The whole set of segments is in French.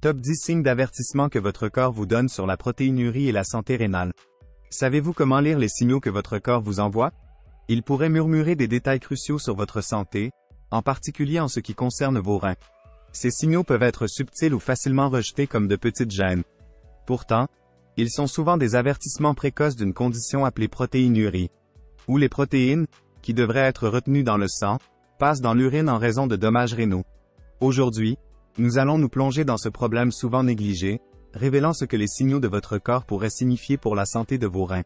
Top 10 signes d'avertissement que votre corps vous donne sur la protéinurie et la santé rénale. Savez-vous comment lire les signaux que votre corps vous envoie? Il pourrait murmurer des détails cruciaux sur votre santé, en particulier en ce qui concerne vos reins. Ces signaux peuvent être subtils ou facilement rejetés comme de petites gênes. Pourtant, ils sont souvent des avertissements précoces d'une condition appelée protéinurie, où les protéines, qui devraient être retenues dans le sang, passent dans l'urine en raison de dommages rénaux. Aujourd'hui, nous allons nous plonger dans ce problème souvent négligé, révélant ce que les signaux de votre corps pourraient signifier pour la santé de vos reins.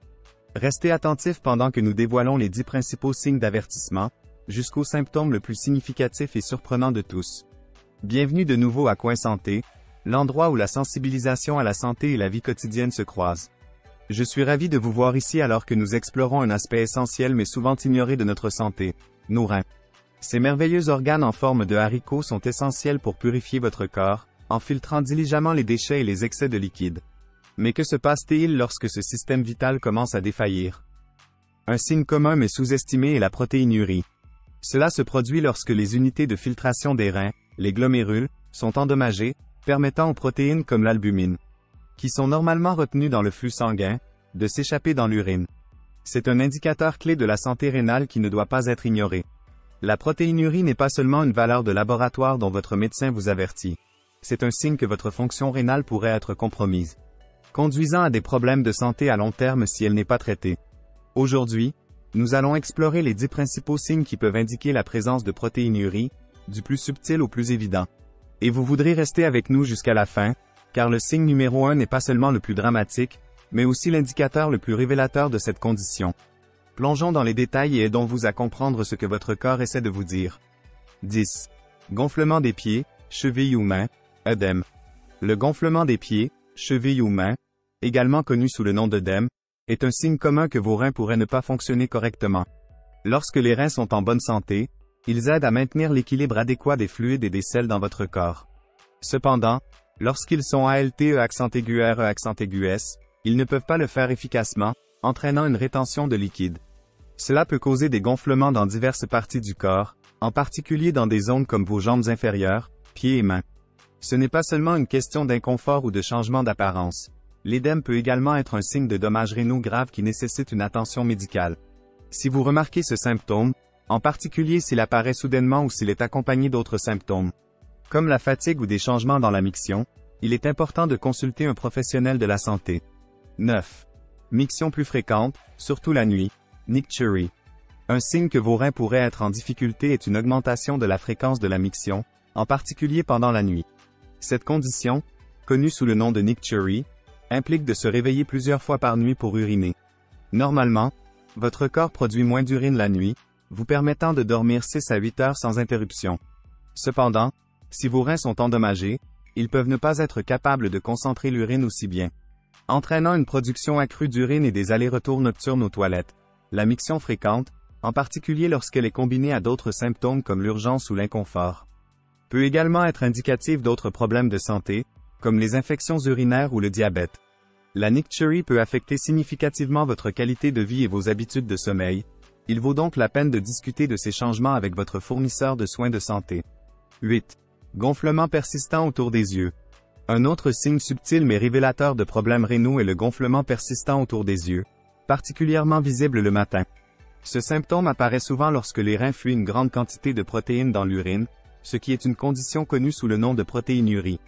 Restez attentifs pendant que nous dévoilons les 10 principaux signes d'avertissement, jusqu'au symptôme le plus significatif et surprenant de tous. Bienvenue de nouveau à Coin Santé, l'endroit où la sensibilisation à la santé et la vie quotidienne se croisent. Je suis ravi de vous voir ici alors que nous explorons un aspect essentiel mais souvent ignoré de notre santé, nos reins. Ces merveilleux organes en forme de haricots sont essentiels pour purifier votre corps, en filtrant diligemment les déchets et les excès de liquide. Mais que se passe-t-il lorsque ce système vital commence à défaillir? Un signe commun mais sous-estimé est la protéinurie. Cela se produit lorsque les unités de filtration des reins, les glomérules, sont endommagées, permettant aux protéines comme l'albumine, qui sont normalement retenues dans le flux sanguin, de s'échapper dans l'urine. C'est un indicateur clé de la santé rénale qui ne doit pas être ignoré. La protéinurie n'est pas seulement une valeur de laboratoire dont votre médecin vous avertit. C'est un signe que votre fonction rénale pourrait être compromise, conduisant à des problèmes de santé à long terme si elle n'est pas traitée. Aujourd'hui, nous allons explorer les 10 principaux signes qui peuvent indiquer la présence de protéinurie, du plus subtil au plus évident. Et vous voudrez rester avec nous jusqu'à la fin, car le signe numéro 1 n'est pas seulement le plus dramatique, mais aussi l'indicateur le plus révélateur de cette condition. Plongeons dans les détails et aidons-vous à comprendre ce que votre corps essaie de vous dire. 10. Gonflement des pieds, chevilles ou mains, œdème. Le gonflement des pieds, chevilles ou mains, également connu sous le nom d'œdème, est un signe commun que vos reins pourraient ne pas fonctionner correctement. Lorsque les reins sont en bonne santé, ils aident à maintenir l'équilibre adéquat des fluides et des sels dans votre corps. Cependant, lorsqu'ils sont ALT accent aigu R accent aigu S, ils ne peuvent pas le faire efficacement, entraînant une rétention de liquide. Cela peut causer des gonflements dans diverses parties du corps, en particulier dans des zones comme vos jambes inférieures, pieds et mains. Ce n'est pas seulement une question d'inconfort ou de changement d'apparence. L'édème peut également être un signe de dommages rénaux graves qui nécessitent une attention médicale. Si vous remarquez ce symptôme, en particulier s'il apparaît soudainement ou s'il est accompagné d'autres symptômes, comme la fatigue ou des changements dans la miction, il est important de consulter un professionnel de la santé. 9. Miction plus fréquente, surtout la nuit. Nicturie. Un signe que vos reins pourraient être en difficulté est une augmentation de la fréquence de la miction, en particulier pendant la nuit. Cette condition, connue sous le nom de nicturie, implique de se réveiller plusieurs fois par nuit pour uriner. Normalement, votre corps produit moins d'urine la nuit, vous permettant de dormir 6 à 8 heures sans interruption. Cependant, si vos reins sont endommagés, ils peuvent ne pas être capables de concentrer l'urine aussi bien, entraînant une production accrue d'urine et des allers-retours nocturnes aux toilettes. La miction fréquente, en particulier lorsqu'elle est combinée à d'autres symptômes comme l'urgence ou l'inconfort, peut également être indicative d'autres problèmes de santé, comme les infections urinaires ou le diabète. La nicturie peut affecter significativement votre qualité de vie et vos habitudes de sommeil. Il vaut donc la peine de discuter de ces changements avec votre fournisseur de soins de santé. 8. Gonflement persistant autour des yeux. Un autre signe subtil mais révélateur de problèmes rénaux est le gonflement persistant autour des yeux, particulièrement visible le matin. Ce symptôme apparaît souvent lorsque les reins fuient une grande quantité de protéines dans l'urine, ce qui est une condition connue sous le nom de protéinurie.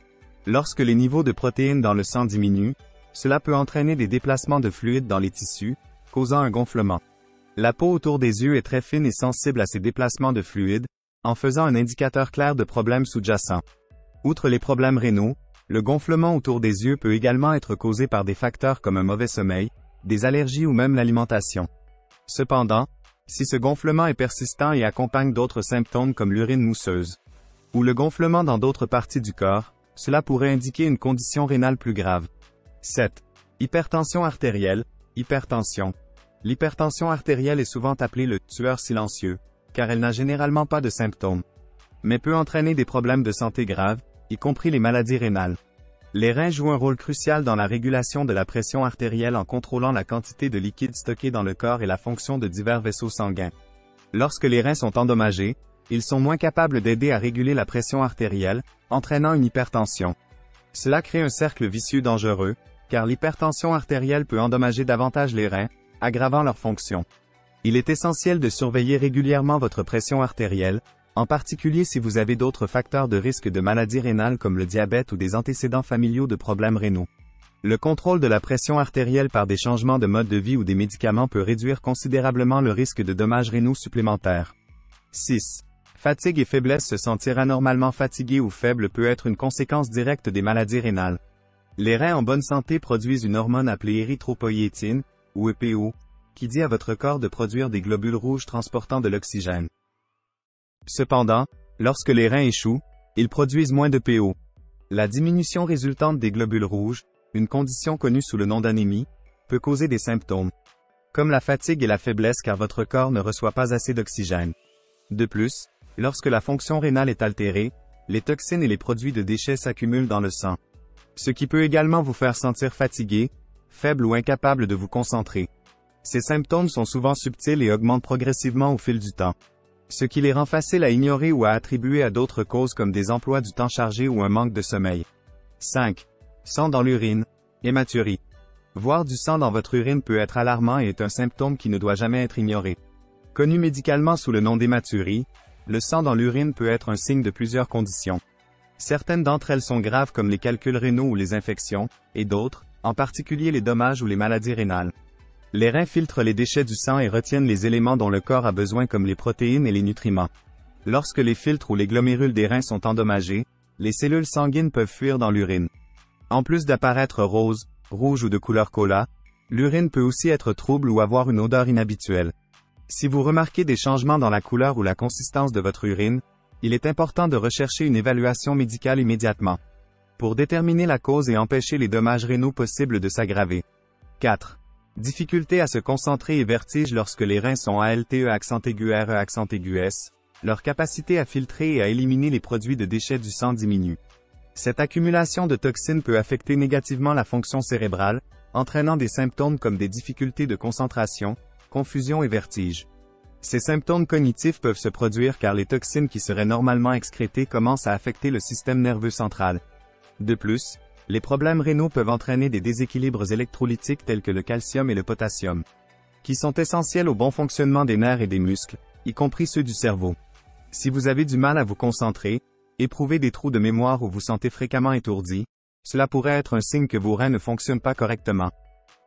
Lorsque les niveaux de protéines dans le sang diminuent, cela peut entraîner des déplacements de fluides dans les tissus, causant un gonflement. La peau autour des yeux est très fine et sensible à ces déplacements de fluides, en faisant un indicateur clair de problèmes sous-jacents. Outre les problèmes rénaux, le gonflement autour des yeux peut également être causé par des facteurs comme un mauvais sommeil, des allergies ou même l'alimentation. Cependant, si ce gonflement est persistant et accompagne d'autres symptômes comme l'urine mousseuse, ou le gonflement dans d'autres parties du corps, cela pourrait indiquer une condition rénale plus grave. 7. Hypertension artérielle, hypertension. L'hypertension artérielle est souvent appelée le « tueur silencieux », car elle n'a généralement pas de symptômes, mais peut entraîner des problèmes de santé graves, y compris les maladies rénales. Les reins jouent un rôle crucial dans la régulation de la pression artérielle en contrôlant la quantité de liquide stocké dans le corps et la fonction de divers vaisseaux sanguins. Lorsque les reins sont endommagés, ils sont moins capables d'aider à réguler la pression artérielle, entraînant une hypertension. Cela crée un cercle vicieux dangereux, car l'hypertension artérielle peut endommager davantage les reins, aggravant leur fonction. Il est essentiel de surveiller régulièrement votre pression artérielle, en particulier si vous avez d'autres facteurs de risque de maladies rénales comme le diabète ou des antécédents familiaux de problèmes rénaux. Le contrôle de la pression artérielle par des changements de mode de vie ou des médicaments peut réduire considérablement le risque de dommages rénaux supplémentaires. 6. Fatigue et faiblesse. Se sentir anormalement fatigué ou faible peut être une conséquence directe des maladies rénales. Les reins en bonne santé produisent une hormone appelée érythropoïétine, ou EPO, qui dit à votre corps de produire des globules rouges transportant de l'oxygène. Cependant, lorsque les reins échouent, ils produisent moins de PO. La diminution résultante des globules rouges, une condition connue sous le nom d'anémie, peut causer des symptômes, comme la fatigue et la faiblesse car votre corps ne reçoit pas assez d'oxygène. De plus, lorsque la fonction rénale est altérée, les toxines et les produits de déchets s'accumulent dans le sang, ce qui peut également vous faire sentir fatigué, faible ou incapable de vous concentrer. Ces symptômes sont souvent subtils et augmentent progressivement au fil du temps, ce qui les rend faciles à ignorer ou à attribuer à d'autres causes comme des emplois du temps chargés ou un manque de sommeil. 5. Sang dans l'urine, hématurie. Voir du sang dans votre urine peut être alarmant et est un symptôme qui ne doit jamais être ignoré. Connu médicalement sous le nom d'hématurie, le sang dans l'urine peut être un signe de plusieurs conditions. Certaines d'entre elles sont graves comme les calculs rénaux ou les infections, et d'autres, en particulier les dommages ou les maladies rénales. Les reins filtrent les déchets du sang et retiennent les éléments dont le corps a besoin comme les protéines et les nutriments. Lorsque les filtres ou les glomérules des reins sont endommagés, les cellules sanguines peuvent fuir dans l'urine. En plus d'apparaître rose, rouge ou de couleur cola, l'urine peut aussi être trouble ou avoir une odeur inhabituelle. Si vous remarquez des changements dans la couleur ou la consistance de votre urine, il est important de rechercher une évaluation médicale immédiatement, pour déterminer la cause et empêcher les dommages rénaux possibles de s'aggraver. 4. Difficulté à se concentrer et vertige lorsque les reins sont ALTE accent aigu RE accent aigu S. Leur capacité à filtrer et à éliminer les produits de déchets du sang diminue. Cette accumulation de toxines peut affecter négativement la fonction cérébrale, entraînant des symptômes comme des difficultés de concentration, confusion et vertige. Ces symptômes cognitifs peuvent se produire car les toxines qui seraient normalement excrétées commencent à affecter le système nerveux central. De plus, les problèmes rénaux peuvent entraîner des déséquilibres électrolytiques tels que le calcium et le potassium, qui sont essentiels au bon fonctionnement des nerfs et des muscles, y compris ceux du cerveau. Si vous avez du mal à vous concentrer, éprouvez des trous de mémoire ou vous sentez fréquemment étourdi, cela pourrait être un signe que vos reins ne fonctionnent pas correctement.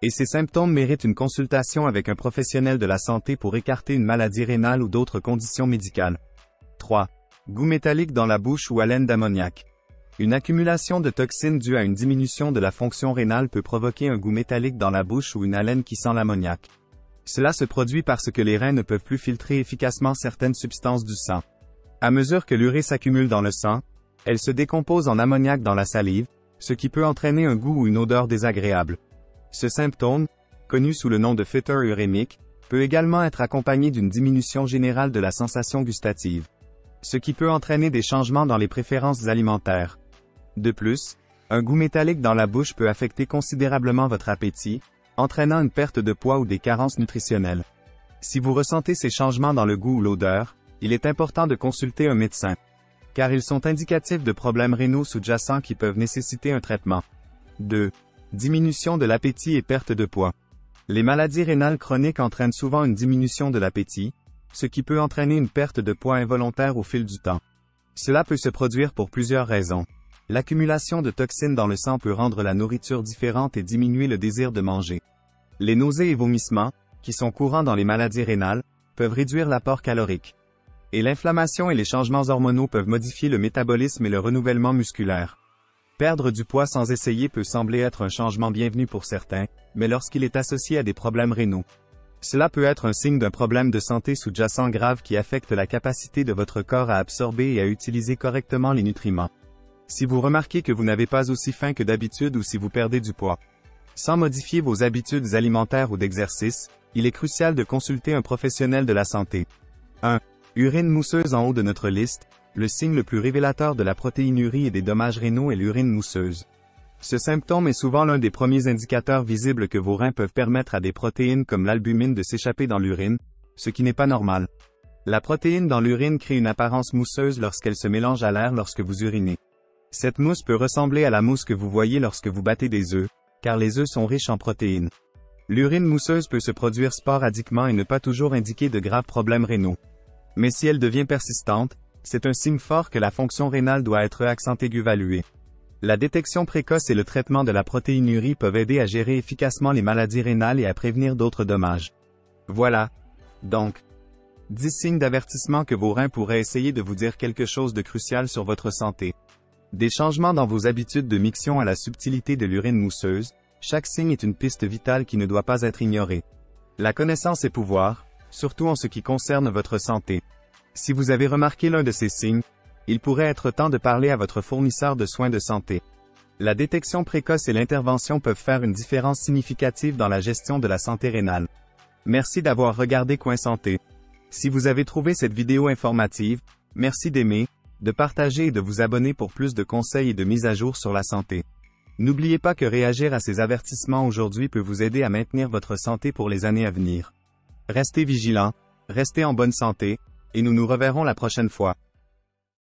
Et ces symptômes méritent une consultation avec un professionnel de la santé pour écarter une maladie rénale ou d'autres conditions médicales. 3. Goût métallique dans la bouche ou haleine d'ammoniac. Une accumulation de toxines due à une diminution de la fonction rénale peut provoquer un goût métallique dans la bouche ou une haleine qui sent l'ammoniac. Cela se produit parce que les reins ne peuvent plus filtrer efficacement certaines substances du sang. À mesure que l'urée s'accumule dans le sang, elle se décompose en ammoniac dans la salive, ce qui peut entraîner un goût ou une odeur désagréable. Ce symptôme, connu sous le nom de fétor urémique, peut également être accompagné d'une diminution générale de la sensation gustative, ce qui peut entraîner des changements dans les préférences alimentaires. De plus, un goût métallique dans la bouche peut affecter considérablement votre appétit, entraînant une perte de poids ou des carences nutritionnelles. Si vous ressentez ces changements dans le goût ou l'odeur, il est important de consulter un médecin, car ils sont indicatifs de problèmes rénaux sous-jacents qui peuvent nécessiter un traitement. 2. Diminution de l'appétit et perte de poids. Les maladies rénales chroniques entraînent souvent une diminution de l'appétit, ce qui peut entraîner une perte de poids involontaire au fil du temps. Cela peut se produire pour plusieurs raisons. L'accumulation de toxines dans le sang peut rendre la nourriture différente et diminuer le désir de manger. Les nausées et vomissements, qui sont courants dans les maladies rénales, peuvent réduire l'apport calorique. Et l'inflammation et les changements hormonaux peuvent modifier le métabolisme et le renouvellement musculaire. Perdre du poids sans essayer peut sembler être un changement bienvenu pour certains, mais lorsqu'il est associé à des problèmes rénaux, cela peut être un signe d'un problème de santé sous-jacent grave qui affecte la capacité de votre corps à absorber et à utiliser correctement les nutriments. Si vous remarquez que vous n'avez pas aussi faim que d'habitude ou si vous perdez du poids, sans modifier vos habitudes alimentaires ou d'exercice, il est crucial de consulter un professionnel de la santé. 1. Urine mousseuse en haut de notre liste. Le signe le plus révélateur de la protéinurie et des dommages rénaux est l'urine mousseuse. Ce symptôme est souvent l'un des premiers indicateurs visibles que vos reins peuvent permettre à des protéines comme l'albumine de s'échapper dans l'urine, ce qui n'est pas normal. La protéine dans l'urine crée une apparence mousseuse lorsqu'elle se mélange à l'air lorsque vous urinez. Cette mousse peut ressembler à la mousse que vous voyez lorsque vous battez des œufs, car les œufs sont riches en protéines. L'urine mousseuse peut se produire sporadiquement et ne pas toujours indiquer de graves problèmes rénaux. Mais si elle devient persistante, c'est un signe fort que la fonction rénale doit être accent aigu évaluée. La détection précoce et le traitement de la protéinurie peuvent aider à gérer efficacement les maladies rénales et à prévenir d'autres dommages. Voilà. Donc, 10 signes d'avertissement que vos reins pourraient essayer de vous dire quelque chose de crucial sur votre santé. Des changements dans vos habitudes de miction à la subtilité de l'urine mousseuse, chaque signe est une piste vitale qui ne doit pas être ignorée. La connaissance est pouvoir, surtout en ce qui concerne votre santé. Si vous avez remarqué l'un de ces signes, il pourrait être temps de parler à votre fournisseur de soins de santé. La détection précoce et l'intervention peuvent faire une différence significative dans la gestion de la santé rénale. Merci d'avoir regardé Coin Santé. Si vous avez trouvé cette vidéo informative, merci d'aimer, de partager et de vous abonner pour plus de conseils et de mises à jour sur la santé. N'oubliez pas que réagir à ces avertissements aujourd'hui peut vous aider à maintenir votre santé pour les années à venir. Restez vigilants, restez en bonne santé, et nous nous reverrons la prochaine fois.